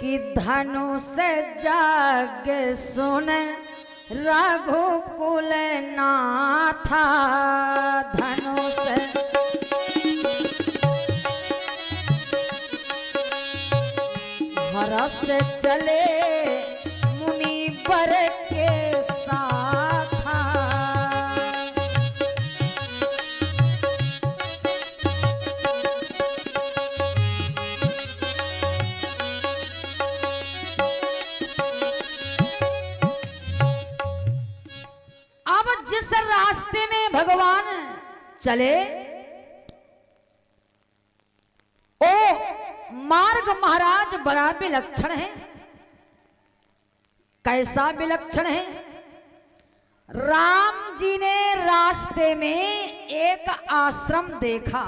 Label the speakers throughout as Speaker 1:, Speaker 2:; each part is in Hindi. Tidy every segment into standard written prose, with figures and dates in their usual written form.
Speaker 1: कि धनुष जग सुन रघुकुल नाथा। धनुष हरस चले मुनि वर के साथा। अब जिस रास्ते में भगवान चले ओ मार्ग महाराज बड़ा विलक्षण है। कैसा विलक्षण है? राम जी ने रास्ते में एक आश्रम देखा।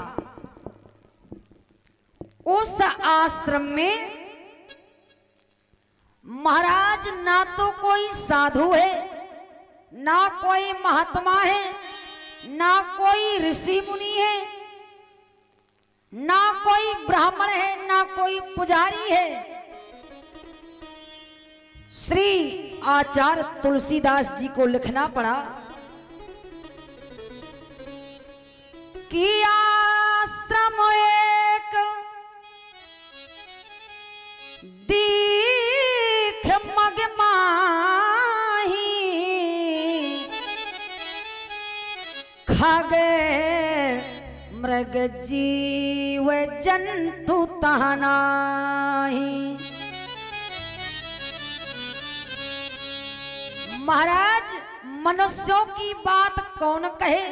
Speaker 1: उस आश्रम में महाराज ना तो कोई साधु है, ना कोई महात्मा है, ना कोई ऋषि मुनि है, ना कोई ब्राह्मण है, ना कोई पुजारी है। श्री आचार्य तुलसीदास जी को लिखना पड़ा कि आश्रम एक दीख मगमाही खगे मृग जीव जंतु तहनाही। महाराज मनुष्यों की बात कौन कहे,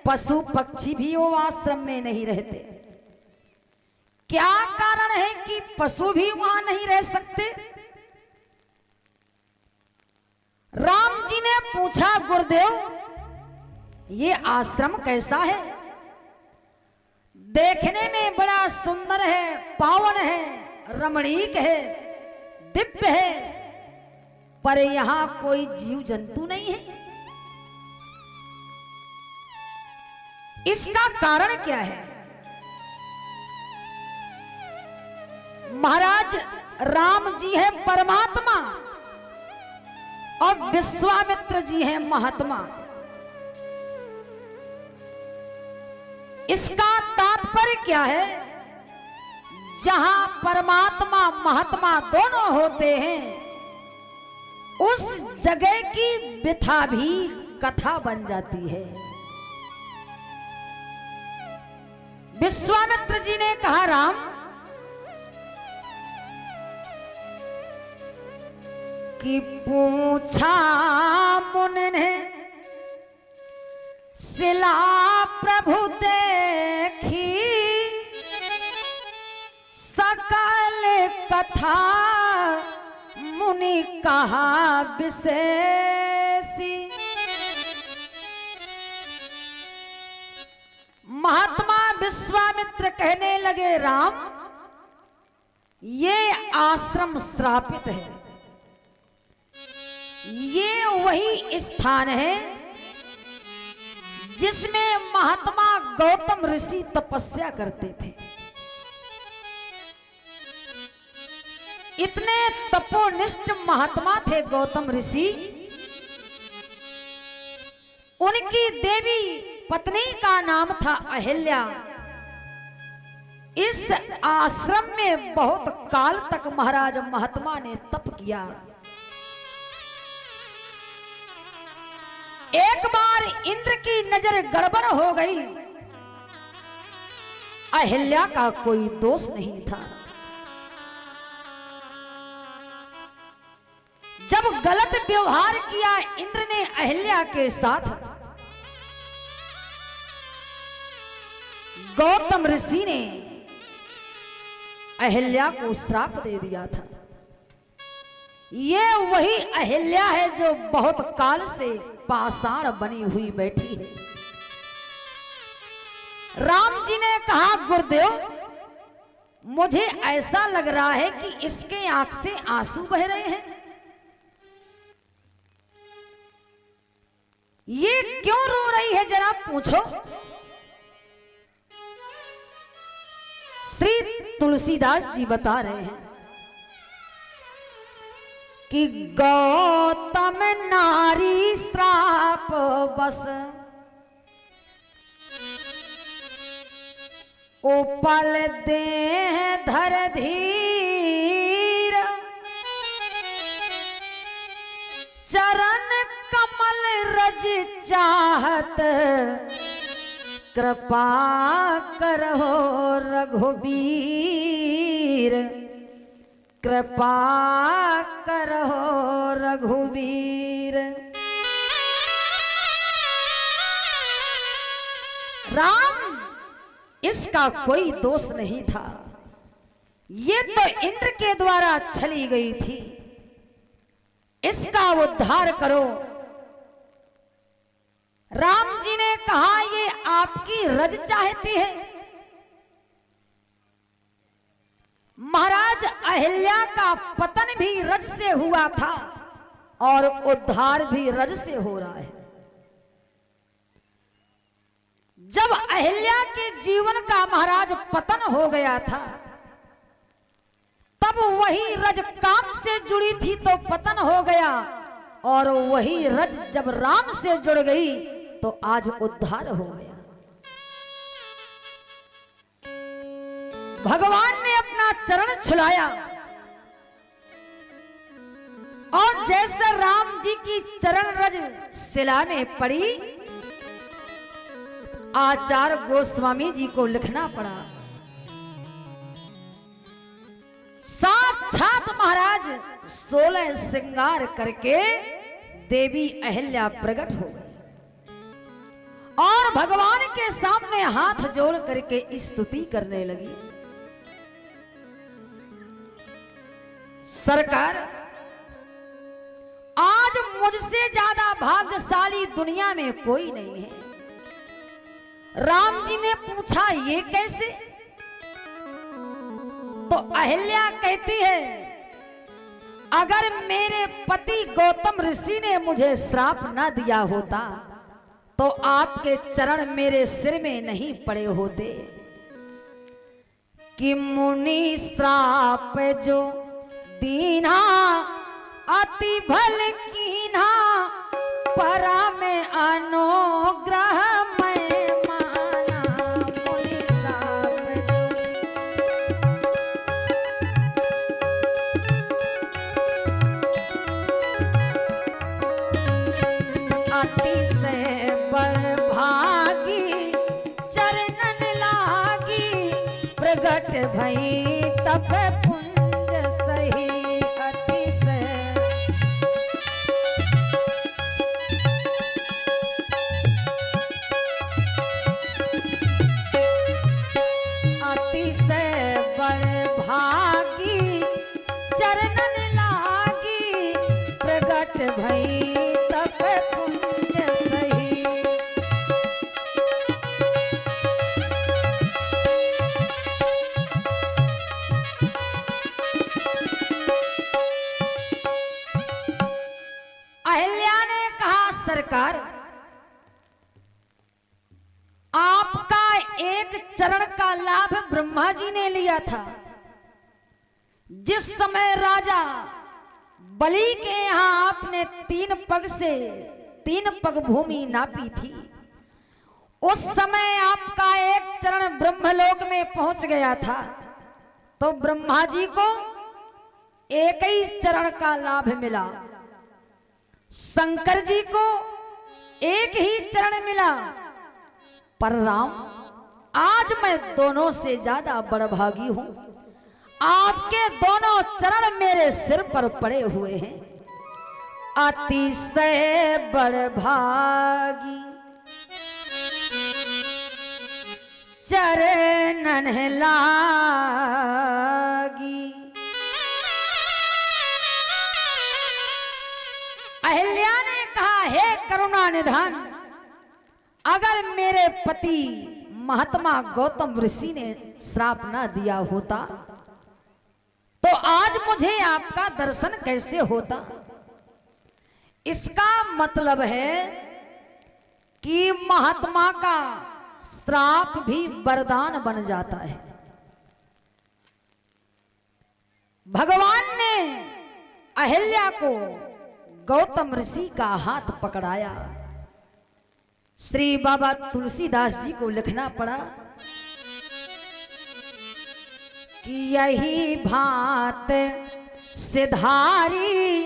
Speaker 1: पशु पक्षी भी वो आश्रम में नहीं रहते। क्या कारण है कि पशु भी वहां नहीं रह सकते? राम जी ने पूछा, गुरुदेव ये आश्रम कैसा है? देखने में बड़ा सुंदर है, पावन है, रमणीक है, दिव्य है, पर यहां कोई जीव जंतु नहीं है। इसका कारण क्या है? महाराज राम जी है परमात्मा और विश्वामित्र जी है महात्मा। इसका तात्पर्य क्या है? जहां परमात्मा महात्मा दोनों होते हैं उस जगह की व्यथा भी कथा बन जाती है। विश्वामित्र जी ने कहा, राम कि पूछा मुनि ने शिला प्रभु देखी सकल कथा मुनि कहा विशेषी। महात्मा विश्वामित्र कहने लगे, राम ये आश्रम श्रापित है। ये वही स्थान है जिसमें महात्मा गौतम ऋषि तपस्या करते थे। इतने तपोनिष्ठ महात्मा थे गौतम ऋषि। उनकी देवी पत्नी का नाम था अहिल्या। इस आश्रम में बहुत काल तक महाराज महात्मा ने तप किया। एक बार इंद्र की नजर गड़बड़ हो गई। अहिल्या का कोई दोष नहीं था। जब गलत व्यवहार किया इंद्र ने अहिल्या के साथ, गौतम ऋषि ने अहिल्या को श्राप दे दिया था। ये वही अहिल्या है जो बहुत काल से पाषाण बनी हुई बैठी है। राम जी ने कहा, गुरुदेव मुझे ऐसा लग रहा है कि इसके आंख से आंसू बह रहे हैं। ये क्यों रो रही है, जरा पूछो। श्री तुलसीदास जी बता रहे हैं कि गौतम नारी श्राप बस उपल देह धर धीर, चरण कमल रज चाहत, कृपा करहो रघुबीर, कृपा करहो रघुबीर। राम इसका कोई दोष नहीं था, ये तो इंद्र के द्वारा छली गई थी, इसका उद्धार करो। राम जी ने कहा ये आपकी रज चाहती है। महाराज अहिल्या का पतन भी रज से हुआ था और उद्धार भी रज से हो रहा है। जब अहिल्या के जीवन का महाराज पतन हो गया था, तब वही रज काम से जुड़ी थी तो पतन हो गया, और वही रज जब राम से जुड़ गई तो आज उद्धार हो गया। भगवान ने अपना चरण छुलाया और जैसे राम जी की चरण रज शिला में पड़ी, आचार्य गोस्वामी जी को लिखना पड़ा। साक्षात महाराज 16 श्रृंगार करके देवी अहिल्या प्रकट हो गई और भगवान के सामने हाथ जोड़ करके स्तुति करने लगी। सरकार, आज मुझसे ज्यादा भाग्यशाली दुनिया में कोई नहीं है। राम जी ने पूछा ये कैसे? तो अहिल्या कहती है, अगर मेरे पति गौतम ऋषि ने मुझे श्राप न दिया होता तो आपके चरण मेरे सिर में नहीं पड़े होते। कि मुनि श्राप जो दीना अति भल कीन्हा, परा में अनुग्रह मैं माना। मुनि श्राप अतिशय बड़ भागी, चरणन लागी, प्रगट भई तब पुंज सही। अतिशय अतिशय बड़ भागी, चरणन लागी, प्रगट भई तब पुंज सही। अहिल्या ने कहा, सरकार आपका एक चरण का लाभ ब्रह्मा जी ने लिया था। जिस समय राजा बलि के यहां आपने 3 पग से 3 पग भूमि नापी थी, उस समय आपका एक चरण ब्रह्मलोक में पहुंच गया था, तो ब्रह्मा जी को एक ही चरण का लाभ मिला, शंकर जी को एक ही चरण मिला, पर राम आज मैं दोनों से ज्यादा बड़भागी हूं। आपके दोनों चरण मेरे सिर पर पड़े हुए हैं। अतिशय बड़भागी, चरणन लागी। अहिल्या ने कहा, हे करुणा निधान, अगर मेरे पति महात्मा गौतम ऋषि ने श्राप न दिया होता तो आज मुझे आपका दर्शन कैसे होता? इसका मतलब है कि महात्मा का श्राप भी वरदान बन जाता है। भगवान ने अहिल्या को गौतम ऋषि का हाथ पकड़ाया। श्री बाबा तुलसीदास जी को लिखना पड़ा कि यही भांत सिधारी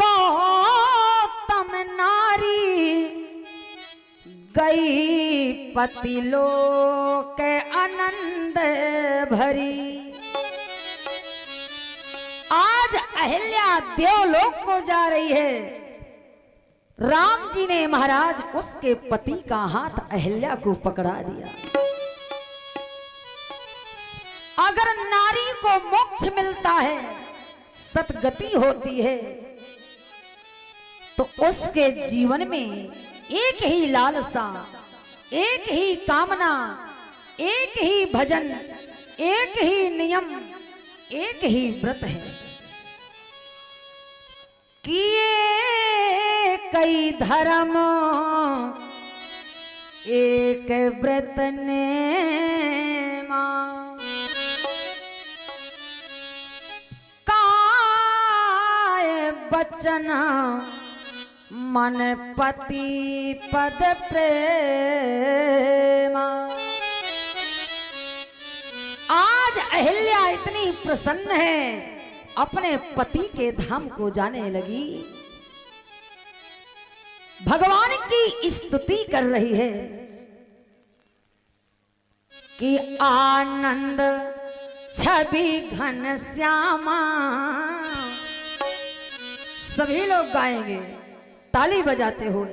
Speaker 1: गौतम नारी गई पति लोक आनंद भरी। आज अहिल्या देवलोक को जा रही है। राम जी ने महाराज उसके पति का हाथ अहिल्या को पकड़ा दिया। अगर नारी को मोक्ष मिलता है, सतगति होती है, तो उसके जीवन में एक ही लालसा, एक ही कामना, एक ही भजन, एक ही नियम, एक ही व्रत है। किए कई धर्म एक व्रत नेमा, काय बचन मन पति पद प्रेमा। आज अहिल्या इतनी प्रसन्न है, अपने पति के धाम को जाने लगी, भगवान की स्तुति कर रही है कि आनंद छवि घन श्यामा। सभी लोग गाएंगे ताली बजाते हुए।